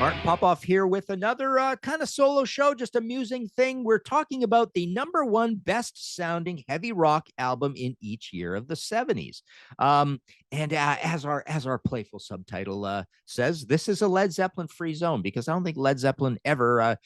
Martin Popoff here with another kind of solo show, just amusing thing. We're talking about the #1 best sounding heavy rock album in each year of the 70s. And as our playful subtitle says, this is a Led Zeppelin free zone because I don't think Led Zeppelin ever, I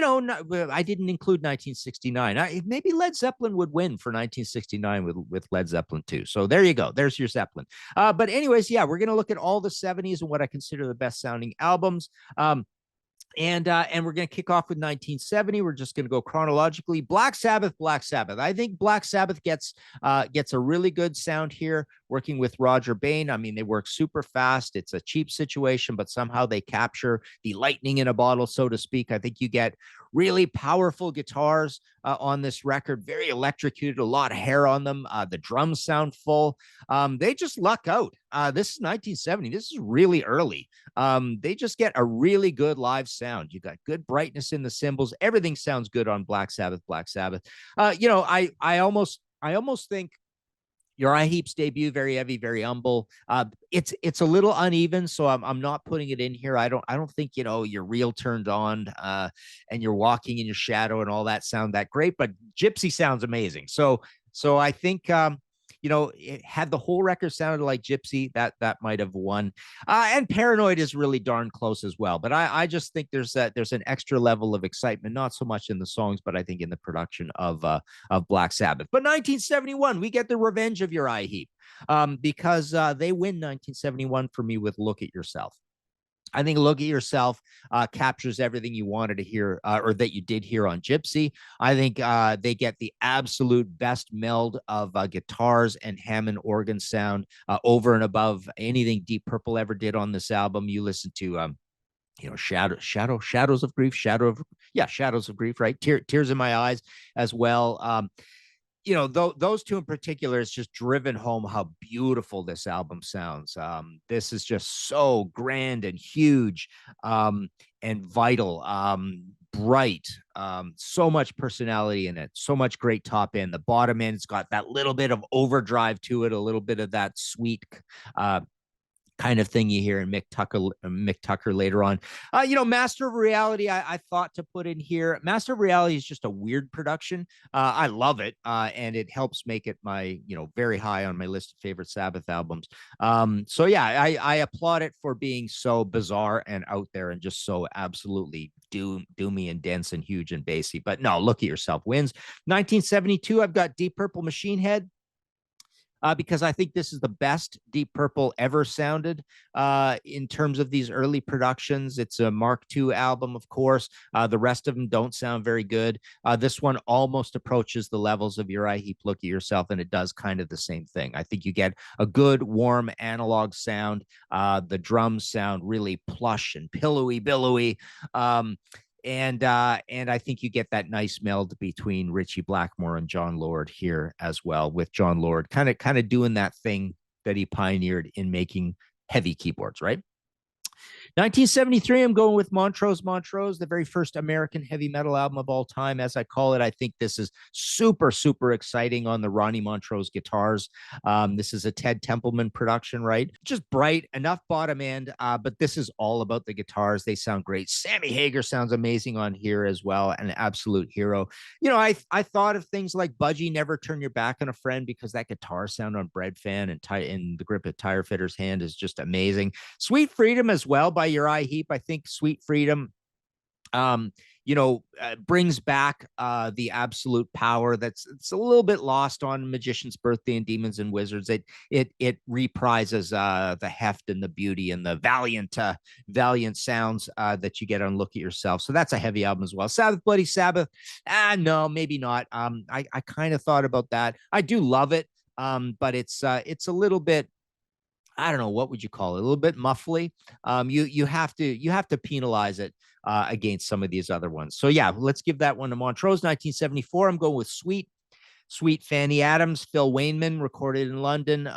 didn't include 1969. Maybe Led Zeppelin would win for 1969 with Led Zeppelin 2. So there you go. There's your Zeppelin. But anyways, yeah, we're going to look at all the 70s and what I consider the best sounding albums. And we're going to kick off with 1970. We're just going to go chronologically. Black Sabbath. I think Black Sabbath gets a really good sound here, working with Roger Bain. I mean, they work super fast. It's a cheap situation, but somehow they capture the lightning in a bottle, so to speak. I think you get really powerful guitars on this record, very electrocuted, a lot of hair on them. The drums sound full. They just luck out. This is 1970. This is really early. They just get a really good live sound. You got good brightness in the cymbals. Everything sounds good on Black Sabbath. I almost think Uriah Heep's debut, very heavy, very humble. It's a little uneven, so I'm not putting it in here. I don't think you're real turned on and you're walking in your shadow and all that sound that great, but Gypsy sounds amazing. So I think had the whole record sounded like Gypsy, that might have won. And Paranoid is really darn close as well. But I just think there's an extra level of excitement, not so much in the songs, but I think in the production of Black Sabbath. But 1971, we get the revenge of Uriah Heep because they win 1971 for me with Look at Yourself. I think Look at Yourself captures everything you wanted to hear or that you did hear on Gypsy. I think they get the absolute best meld of guitars and Hammond organ sound over and above anything Deep Purple ever did on this album. You listen to Shadows of Grief, Shadows of Grief, right? Tears in My Eyes as well. Those two in particular, it's just driven home how beautiful this album sounds. This is just so grand and huge and vital, bright, so much personality in it, so much great top end. The bottom end, it's got that little bit of overdrive to it, a little bit of that sweet kind of thing you hear in Mick Tucker later on. Master of Reality, I thought to put in here. Master of Reality is just a weird production. I love it, and it helps make it my, very high on my list of favorite Sabbath albums. I applaud it for being so bizarre and out there and just so absolutely doomy and dense and huge and bassy. But no, Look at Yourself wins. 1972, I've got Deep Purple Machine Head. Because I think this is the best Deep Purple ever sounded in terms of these early productions. It's a Mark II album, of course. The rest of them don't sound very good. This one almost approaches the levels of Uriah Heep, Look at Yourself, and it does kind of the same thing. I think you get a good, warm analog sound. The drums sound really plush and pillowy, billowy. And I think you get that nice meld between Ritchie Blackmore and John Lord here as well, with John Lord kind of doing that thing that he pioneered in making heavy keyboards, right? 1973, I'm going with Montrose, the very first American heavy metal album of all time, as I call it. I think this is super, super exciting on the Ronnie Montrose guitars. This is a Ted Templeman production, right? Just bright, enough bottom end, but this is all about the guitars. They sound great. Sammy Hagar sounds amazing on here as well, an absolute hero. I thought of things like Budgie, Never Turn Your Back on a Friend, because that guitar sound on Bread Fan and in the grip of Tire Fitter's hand is just amazing. Sweet Freedom as well by Uriah Heep. I think Sweet Freedom brings back the absolute power it's a little bit lost on Magician's Birthday and Demons and Wizards. It reprises the heft and the beauty and the valiant sounds that you get on Look at Yourself. So that's a heavy album as well. Sabbath, Bloody Sabbath. No, maybe not. I kind of thought about that. I do love it, but it's a little bit, I don't know, what would you call it? A little bit muffly. You have to penalize it against some of these other ones. So yeah, let's give that one to Montrose. 1974. I'm going with Sweet Fanny Adams, Phil Wainman, recorded in London.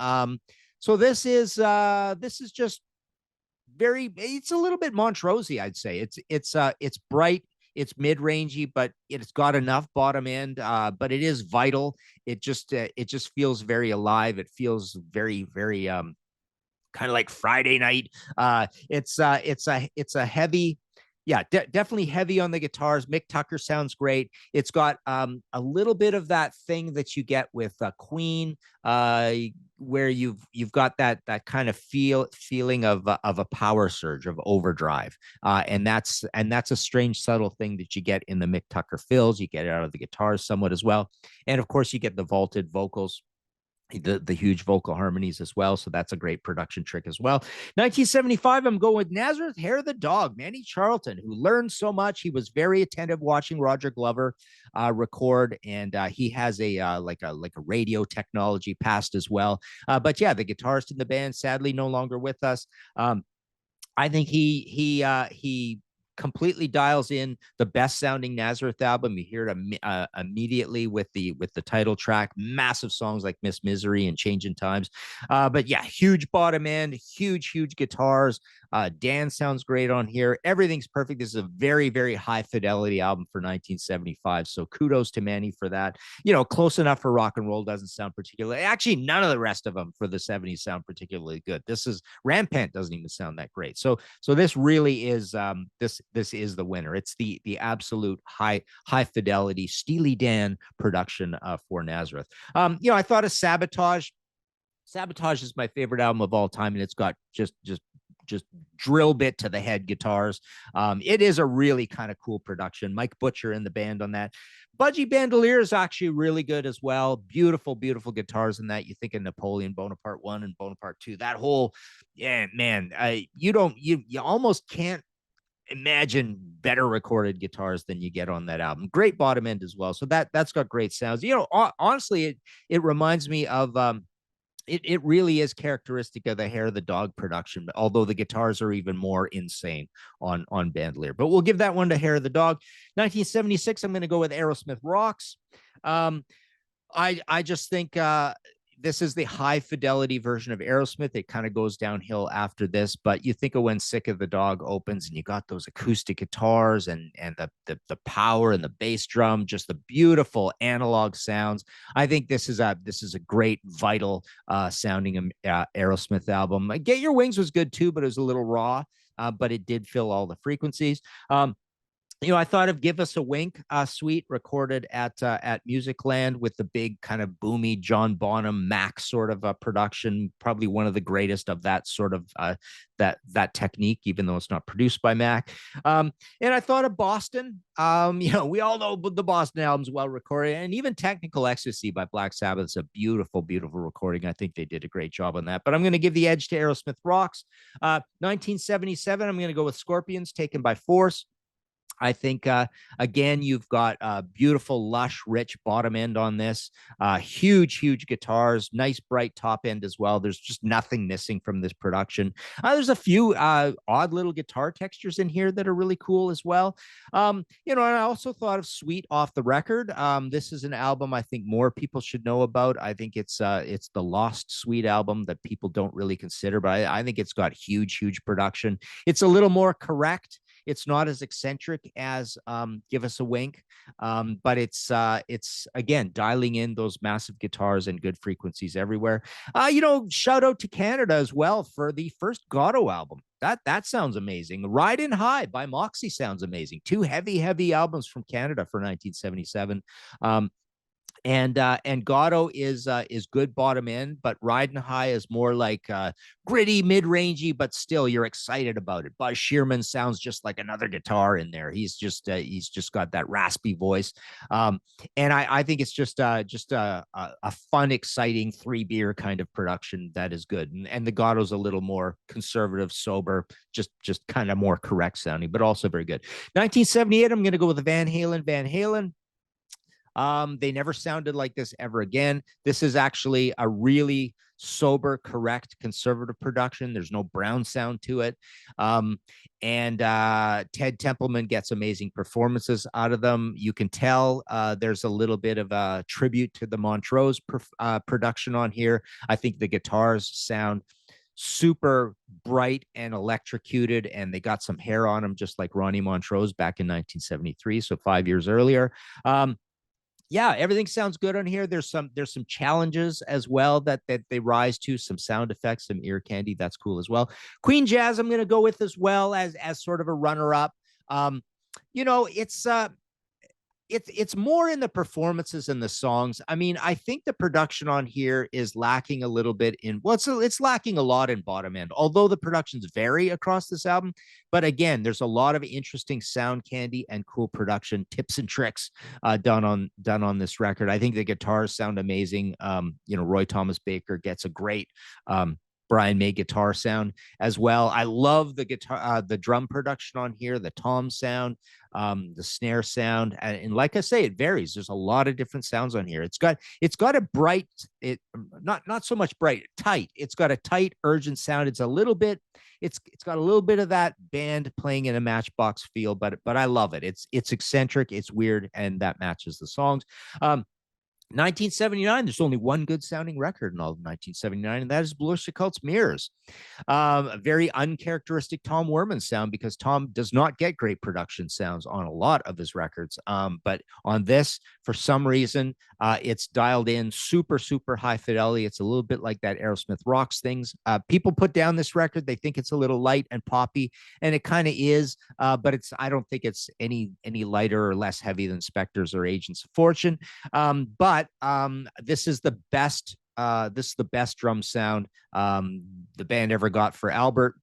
So this is just it's a little bit Montrose-y, I'd say. It's bright. It's mid-rangey, but it's got enough bottom end, but it is vital. It just feels very alive. It feels very, very kind of like Friday night. It's a heavy, yeah, definitely heavy on the guitars. Mick Tucker sounds great. It's got a little bit of that thing that you get with Queen, where you've got that kind of feeling of a power surge, of overdrive, and that's a strange subtle thing that you get in the Mick Tucker fills. You get it out of the guitars somewhat as well, and of course you get the vaulted vocals, the huge vocal harmonies as well. So that's a great production trick as well. 1975, I'm going with Nazareth Hair the Dog, Manny Charlton, who learned so much. He was very attentive watching Roger Glover record, and he has a like a radio technology past as well. But yeah, the guitarist in the band, sadly no longer with us. I think he completely dials in the best sounding Nazareth album. You hear it immediately with the title track. Massive songs like Miss Misery and Changing Times. But yeah, huge bottom end, huge guitars. Dan sounds great on here. Everything's perfect. This is a very, very high fidelity album for 1975. So kudos to Manny for that. You know, close enough for rock and roll, doesn't sound particularly. Actually, none of the rest of them for the 70s sound particularly good. This is Rampant doesn't even sound that great. So this really is this is the winner. It's the absolute high fidelity Steely Dan production for Nazareth. You know, I thought of Sabotage. Sabotage is my favorite album of all time, and it's got just drill bit to the head guitars. It is a really kind of cool production. Mike Butcher in the band on that. Budgie Bandolier is actually really good as well. Beautiful guitars in that. You think of Napoleon Bonaparte 1 and Bonaparte 2. That whole, yeah, man, you almost can't imagine better recorded guitars than you get on that album. Great bottom end as well. So that's got great sounds. You know, honestly, it reminds me of it really is characteristic of the Hair of the Dog production, although the guitars are even more insane on Bandolier. But we'll give that one to Hair of the Dog. 1976, I'm going to go with Aerosmith Rocks. I just think this is the high fidelity version of Aerosmith. It kind of goes downhill after this, but you think of when Sick of the Dog opens and you got those acoustic guitars and the power and the bass drum, just the beautiful analog sounds. I think this is a great vital sounding Aerosmith album. Get Your Wings was good too, but it was a little raw, but it did fill all the frequencies. You know, I thought of Give Us a Wink suite recorded at Musicland with the big kind of boomy John Bonham Mac sort of production, probably one of the greatest of that sort of that technique, even though it's not produced by Mac. And I thought of Boston. You know, we all know the Boston album's well recorded, and even Technical Ecstasy by Black Sabbath is a beautiful recording. I think they did a great job on that. But I'm going to give the edge to Aerosmith Rocks. 1977, I'm going to go with Scorpions, Taken by Force. I think, again, you've got a beautiful, lush, rich bottom end on this. Huge guitars, nice, bright top end as well. There's just nothing missing from this production. There's a few odd little guitar textures in here that are really cool as well. You know, and I also thought of Sweet Off the Record. This is an album I think more people should know about. I think it's the Lost Sweet album that people don't really consider, but I think it's got huge production. It's a little more correct. It's not as eccentric as Give Us a Wink, but it's again dialing in those massive guitars and good frequencies everywhere. You know, shout out to Canada as well for the first Gatto album. That sounds amazing. Riding High by Moxie sounds amazing. Two heavy albums from Canada for 1977. And Gatto is good bottom end, but Riding High is more like gritty, mid-rangey, but still you're excited about it. Buzz Shearman sounds just like another guitar in there. He's just got that raspy voice, and I think it's just a fun, exciting 3-beer kind of production that is good. And the Gatto's a little more conservative, sober, just kind of more correct sounding, but also very good. 1978, I'm going to go with the Van Halen. They never sounded like this ever again. This is actually a really sober, correct, conservative production. There's no brown sound to it. And Ted Templeman gets amazing performances out of them. You can tell there's a little bit of a tribute to the Montrose production on here. I think the guitars sound super bright and electrocuted, and they got some hair on them, just like Ronnie Montrose back in 1973, so 5 years earlier. Yeah, everything sounds good on here. There's some challenges as well that they rise to, some sound effects, some ear candy. That's cool as well. Queen Jazz, I'm going to go with as well as sort of a runner up. Um, it's more in the performances and the songs. I mean, I think the production on here is lacking a little bit in it's lacking a lot in bottom end, although the productions vary across this album. But again, there's a lot of interesting sound candy and cool production tips and tricks done on this record. I think the guitars sound amazing. Roy Thomas Baker gets a great Brian May guitar sound as well. I love the guitar, the drum production on here, the tom sound, the snare sound, and like I say, it varies. There's a lot of different sounds on here. It's got a bright, not so much bright, tight. It's got a tight, urgent sound. It's got a little bit of that band playing in a Matchbox feel, but I love it. It's eccentric, it's weird, and that matches the songs. 1979, there's only one good sounding record in all of 1979, and that is Blue Oyster Cult's Mirrors. A very uncharacteristic Tom Werman sound, because Tom does not get great production sounds on a lot of his records. But on this, for some reason, it's dialed in super, super high fidelity. It's a little bit like that Aerosmith Rocks things. People put down this record. They think it's a little light and poppy, and it kind of is, but I don't think it's any lighter or less heavy than Spectres or Agents of Fortune. But this is the best. This is the best drum sound the band ever got for Albert.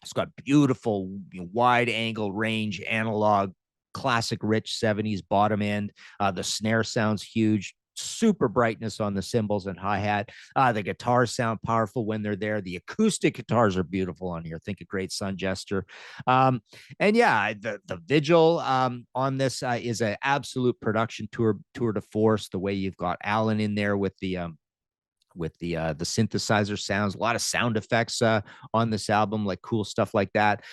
It's got beautiful, wide angle range, analog, classic, rich 70s bottom end. The snare sounds huge. Super brightness on the cymbals and hi-hat. The guitars sound powerful when they're there. The acoustic guitars are beautiful on here. Think a Great Sun Jester. And yeah, the Vigil on this is an absolute production tour de force. The way you've got Alan in there with the synthesizer sounds, a lot of sound effects on this album, like cool stuff like that.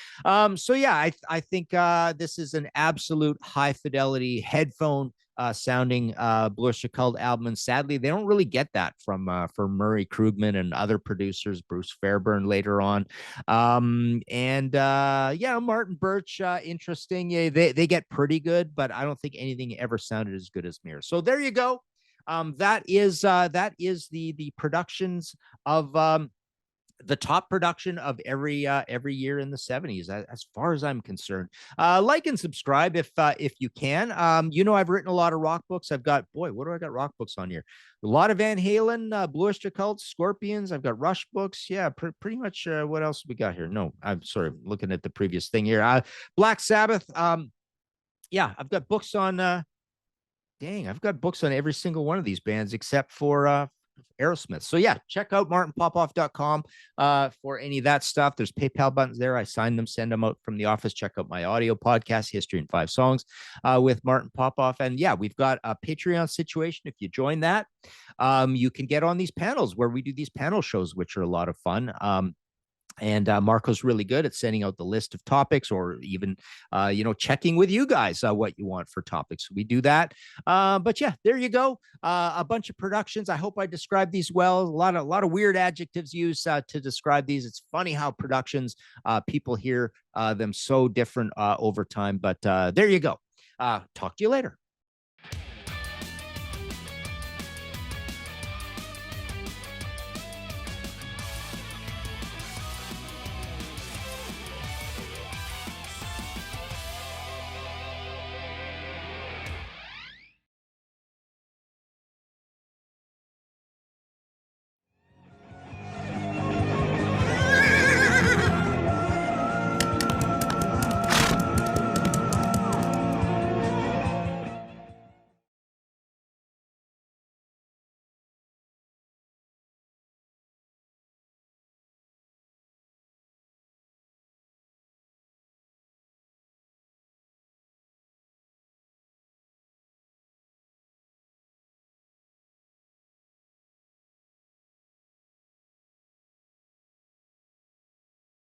So yeah, I think this is an absolute high fidelity headphone sounding Blue Oyster Cult album, and sadly they don't really get that from Murray Krugman and other producers, Bruce Fairburn later on. Yeah, Martin Birch, interesting. Yeah, they get pretty good, but I don't think anything ever sounded as good as Mirror. So there you go. That is the productions of the top production of every year in the 70s, as far as I'm concerned. Like and subscribe if you can. I've written a lot of rock books. I've got, boy, what do I got rock books on here? A lot of Van Halen, Blue Oyster Cult, Scorpions. I've got Rush books. Yeah, pretty much. What else we got here? No, I'm sorry, looking at the previous thing here. Black Sabbath. Yeah, I've got books on. Dang, I've got books on every single one of these bands except for Aerosmith. So yeah, check out martinpopoff.com for any of that stuff. There's PayPal buttons there. I sign them, send them out from the office. Check out my audio podcast, History in 5 Songs, with Martin Popoff. And yeah, we've got a Patreon situation. If you join that, you can get on these panels where we do these panel shows, which are a lot of fun. And Marco's really good at sending out the list of topics, or even, checking with you guys what you want for topics. We do that. But yeah, there you go. A bunch of productions. I hope I described these well. A lot of weird adjectives used to describe these. It's funny how productions, people hear them so different over time. But there you go. Talk to you later.